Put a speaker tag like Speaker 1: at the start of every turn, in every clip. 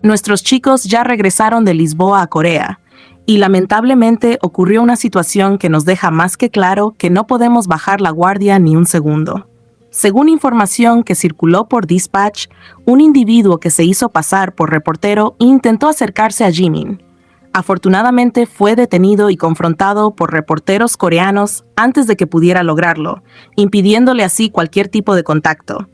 Speaker 1: Nuestros chicos ya regresaron de Lisboa a Corea, y lamentablemente ocurrió una situación que nos deja más que claro que no podemos bajar la guardia ni un segundo. Según información que circuló por Dispatch, un individuo que se hizo pasar por reportero intentó acercarse a Jimin. Afortunadamente fue detenido y confrontado por reporteros coreanos antes de que pudiera lograrlo, impidiéndole así cualquier tipo de contacto.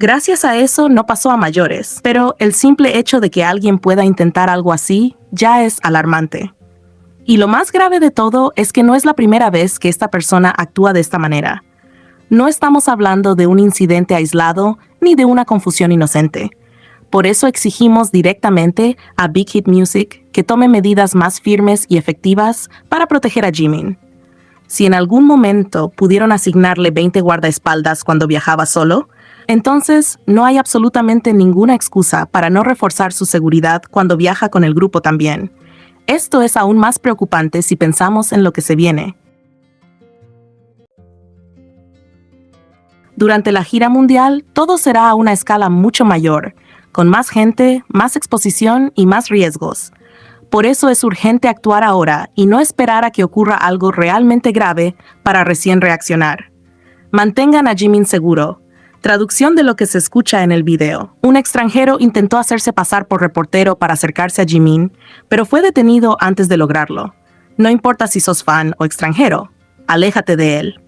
Speaker 1: Gracias a eso no pasó a mayores, pero el simple hecho de que alguien pueda intentar algo así ya es alarmante. Y lo más grave de todo es que no es la primera vez que esta persona actúa de esta manera. No estamos hablando de un incidente aislado ni de una confusión inocente. Por eso exigimos directamente a Big Hit Music que tome medidas más firmes y efectivas para proteger a Jimin. Si en algún momento pudieron asignarle 20 guardaespaldas cuando viajaba solo, entonces no hay absolutamente ninguna excusa para no reforzar su seguridad cuando viaja con el grupo también. Esto es aún más preocupante si pensamos en lo que se viene. Durante la gira mundial, todo será a una escala mucho mayor, con más gente, más exposición y más riesgos. Por eso es urgente actuar ahora y no esperar a que ocurra algo realmente grave para recién reaccionar. Mantengan a Jimin seguro. Traducción de lo que se escucha en el video. Un extranjero intentó hacerse pasar por reportero para acercarse a Jimin, pero fue detenido antes de lograrlo. No importa si sos fan o extranjero, aléjate de él.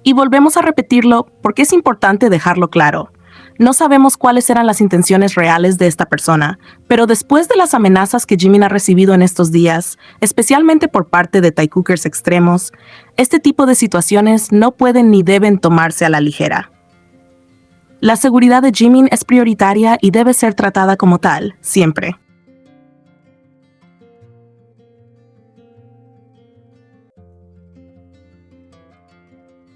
Speaker 1: Y volvemos a repetirlo porque es importante dejarlo claro. No sabemos cuáles eran las intenciones reales de esta persona, pero después de las amenazas que Jimin ha recibido en estos días, especialmente por parte de Taekookers extremos, este tipo de situaciones no pueden ni deben tomarse a la ligera. La seguridad de Jimin es prioritaria y debe ser tratada como tal, siempre.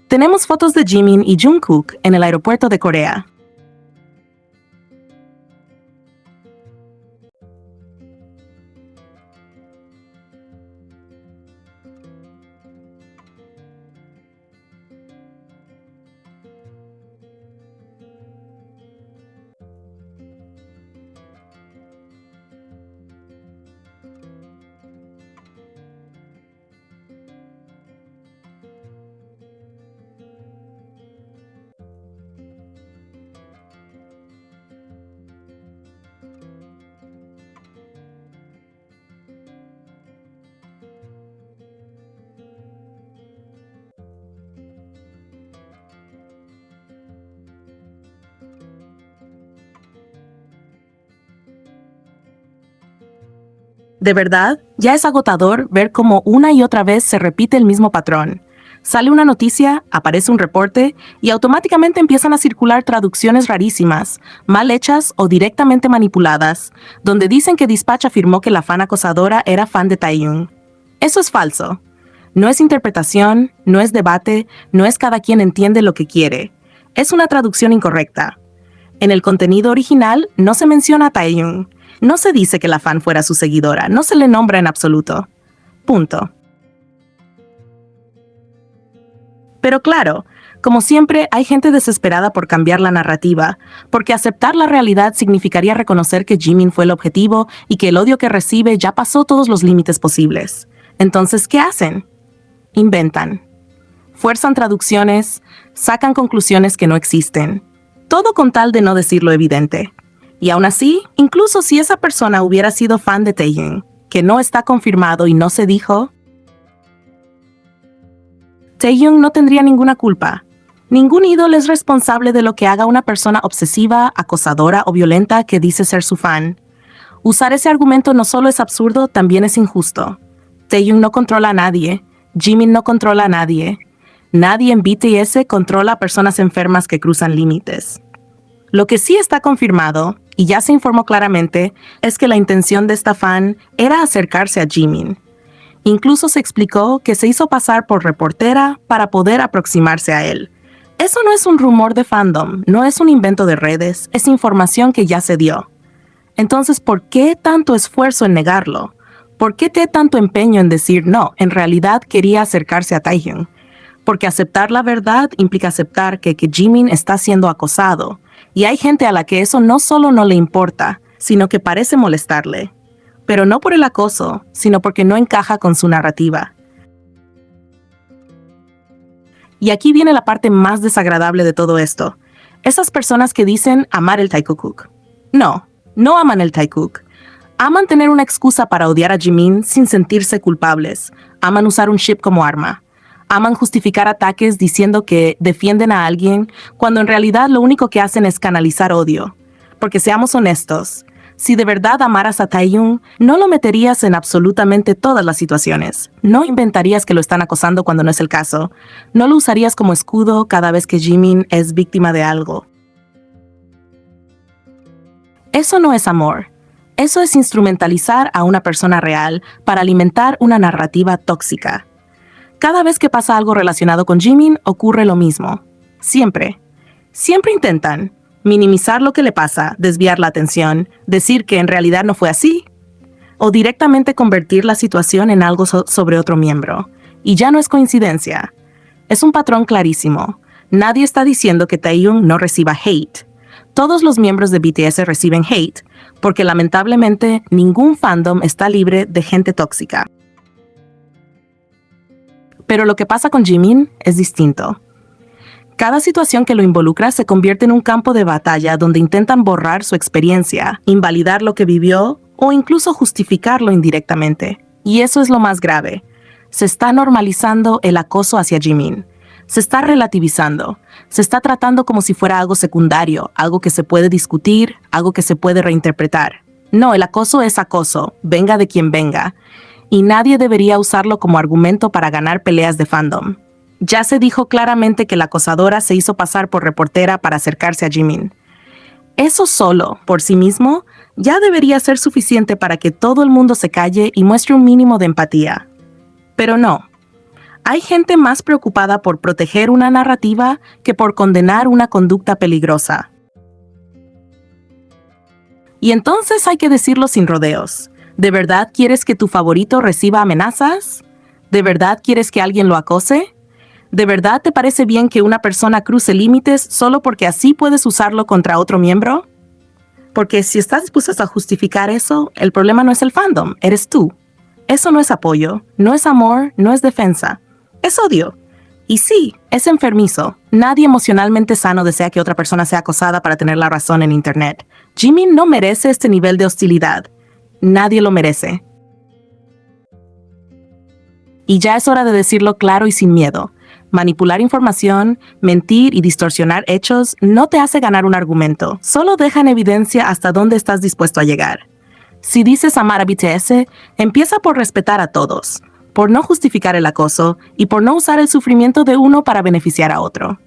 Speaker 1: Tenemos fotos de Jimin y Jungkook en el aeropuerto de Corea. De verdad, ya es agotador ver cómo una y otra vez se repite el mismo patrón. Sale una noticia, aparece un reporte y automáticamente empiezan a circular traducciones rarísimas, mal hechas o directamente manipuladas, donde dicen que Dispatch afirmó que la fan acosadora era fan de Taehyung. Eso es falso. No es interpretación, no es debate, no es cada quien entiende lo que quiere. Es una traducción incorrecta. En el contenido original no se menciona a Taehyung. No se dice que la fan fuera su seguidora, no se le nombra en absoluto. Punto. Pero claro, como siempre, hay gente desesperada por cambiar la narrativa, porque aceptar la realidad significaría reconocer que Jimin fue el objetivo y que el odio que recibe ya pasó todos los límites posibles. Entonces, ¿qué hacen? Inventan. Fuerzan traducciones, sacan conclusiones que no existen. Todo con tal de no decir lo evidente. Y aún así, incluso si esa persona hubiera sido fan de Taehyung, que no está confirmado y no se dijo, Taehyung no tendría ninguna culpa. Ningún ídolo es responsable de lo que haga una persona obsesiva, acosadora o violenta que dice ser su fan. Usar ese argumento no solo es absurdo, también es injusto. Taehyung no controla a nadie, Jimin no controla a nadie. Nadie en BTS controla a personas enfermas que cruzan límites. Lo que sí está confirmado, y ya se informó claramente, es que la intención de esta fan era acercarse a Jimin. Incluso se explicó que se hizo pasar por reportera para poder aproximarse a él. Eso no es un rumor de fandom, no es un invento de redes, es información que ya se dio. Entonces, ¿por qué tanto esfuerzo en negarlo? ¿Por qué tanto empeño en decir no, en realidad quería acercarse a Taehyung? Porque aceptar la verdad implica aceptar que Jimin está siendo acosado. Y hay gente a la que eso no solo no le importa, sino que parece molestarle. Pero no por el acoso, sino porque no encaja con su narrativa. Y aquí viene la parte más desagradable de todo esto. Esas personas que dicen amar el Taekook. No aman el Taekook. Aman tener una excusa para odiar a Jimin sin sentirse culpables. Aman usar un ship como arma. Aman justificar ataques diciendo que defienden a alguien cuando en realidad lo único que hacen es canalizar odio. Porque seamos honestos, si de verdad amaras a Taehyung, no lo meterías en absolutamente todas las situaciones. No inventarías que lo están acosando cuando no es el caso. No lo usarías como escudo cada vez que Jimin es víctima de algo. Eso no es amor. Eso es instrumentalizar a una persona real para alimentar una narrativa tóxica. Cada vez que pasa algo relacionado con Jimin, ocurre lo mismo. Siempre. Siempre intentan minimizar lo que le pasa, desviar la atención, decir que en realidad no fue así, o directamente convertir la situación en algo sobre otro miembro. Y ya no es coincidencia. Es un patrón clarísimo. Nadie está diciendo que Taehyung no reciba hate. Todos los miembros de BTS reciben hate, porque lamentablemente ningún fandom está libre de gente tóxica. Pero lo que pasa con Jimin es distinto. Cada situación que lo involucra se convierte en un campo de batalla donde intentan borrar su experiencia, invalidar lo que vivió o incluso justificarlo indirectamente. Y eso es lo más grave. Se está normalizando el acoso hacia Jimin. Se está relativizando. Se está tratando como si fuera algo secundario, algo que se puede discutir, algo que se puede reinterpretar. No, el acoso es acoso, venga de quien venga. Y nadie debería usarlo como argumento para ganar peleas de fandom. Ya se dijo claramente que la acosadora se hizo pasar por reportera para acercarse a Jimin. Eso solo, por sí mismo, ya debería ser suficiente para que todo el mundo se calle y muestre un mínimo de empatía. Pero no. Hay gente más preocupada por proteger una narrativa que por condenar una conducta peligrosa. Y entonces hay que decirlo sin rodeos. ¿De verdad quieres que tu favorito reciba amenazas? ¿De verdad quieres que alguien lo acose? ¿De verdad te parece bien que una persona cruce límites solo porque así puedes usarlo contra otro miembro? Porque si estás dispuesto a justificar eso, el problema no es el fandom, eres tú. Eso no es apoyo, no es amor, no es defensa. Es odio. Y sí, es enfermizo. Nadie emocionalmente sano desea que otra persona sea acosada para tener la razón en Internet. Jimin no merece este nivel de hostilidad. Nadie lo merece. Y ya es hora de decirlo claro y sin miedo. Manipular información, mentir y distorsionar hechos no te hace ganar un argumento, solo deja en evidencia hasta dónde estás dispuesto a llegar. Si dices amar a BTS, empieza por respetar a todos, por no justificar el acoso y por no usar el sufrimiento de uno para beneficiar a otro.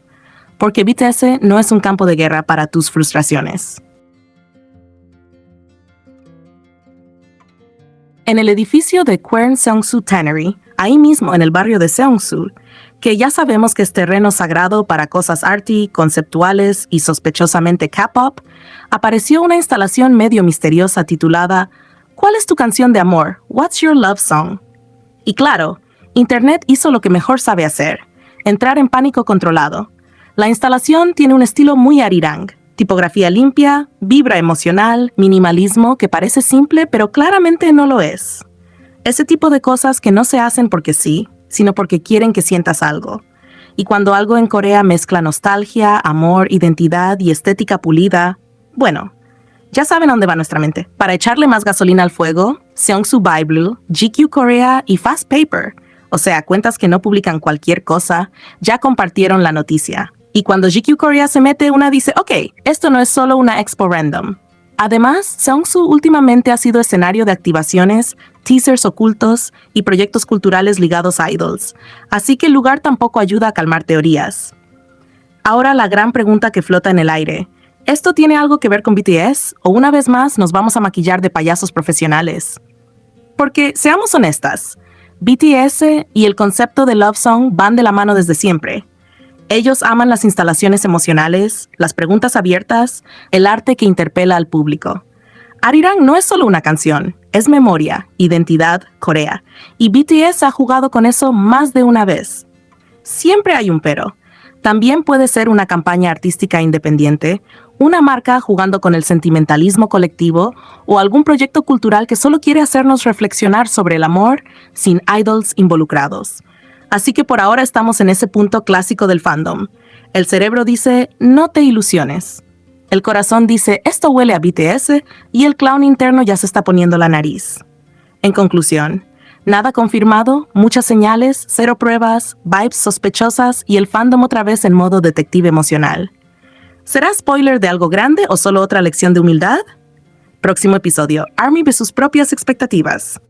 Speaker 1: Porque BTS no es un campo de guerra para tus frustraciones. En el edificio de Kwern Seongsu Tannery, ahí mismo en el barrio de Seongsu, que ya sabemos que es terreno sagrado para cosas arty, conceptuales y sospechosamente K-pop, apareció una instalación medio misteriosa titulada ¿Cuál es tu canción de amor? What's your love song? Y claro, Internet hizo lo que mejor sabe hacer, entrar en pánico controlado. La instalación tiene un estilo muy Arirang, tipografía limpia, vibra emocional, minimalismo que parece simple pero claramente no lo es. Ese tipo de cosas que no se hacen porque sí, sino porque quieren que sientas algo. Y cuando algo en Corea mezcla nostalgia, amor, identidad y estética pulida, bueno, ya saben a dónde va nuestra mente. Para echarle más gasolina al fuego, Seongsu Bible, GQ Korea y Fast Paper, o sea, cuentas que no publican cualquier cosa, ya compartieron la noticia. Y cuando GQ Korea se mete, una dice, ok, esto no es solo una expo random. Además, Seongsu últimamente ha sido escenario de activaciones, teasers ocultos y proyectos culturales ligados a idols, así que el lugar tampoco ayuda a calmar teorías. Ahora la gran pregunta que flota en el aire, ¿esto tiene algo que ver con BTS o una vez más nos vamos a maquillar de payasos profesionales? Porque, seamos honestas, BTS y el concepto de Love Song van de la mano desde siempre. Ellos aman las instalaciones emocionales, las preguntas abiertas, el arte que interpela al público. Arirang no es solo una canción, es memoria, identidad, Corea. Y BTS ha jugado con eso más de una vez. Siempre hay un pero. También puede ser una campaña artística independiente, una marca jugando con el sentimentalismo colectivo o algún proyecto cultural que solo quiere hacernos reflexionar sobre el amor sin idols involucrados. Así que por ahora estamos en ese punto clásico del fandom. El cerebro dice, no te ilusiones. El corazón dice, esto huele a BTS, y el clown interno ya se está poniendo la nariz. En conclusión, nada confirmado, muchas señales, cero pruebas, vibes sospechosas y el fandom otra vez en modo detective emocional. ¿Será spoiler de algo grande o solo otra lección de humildad? Próximo episodio, ARMY ve sus propias expectativas.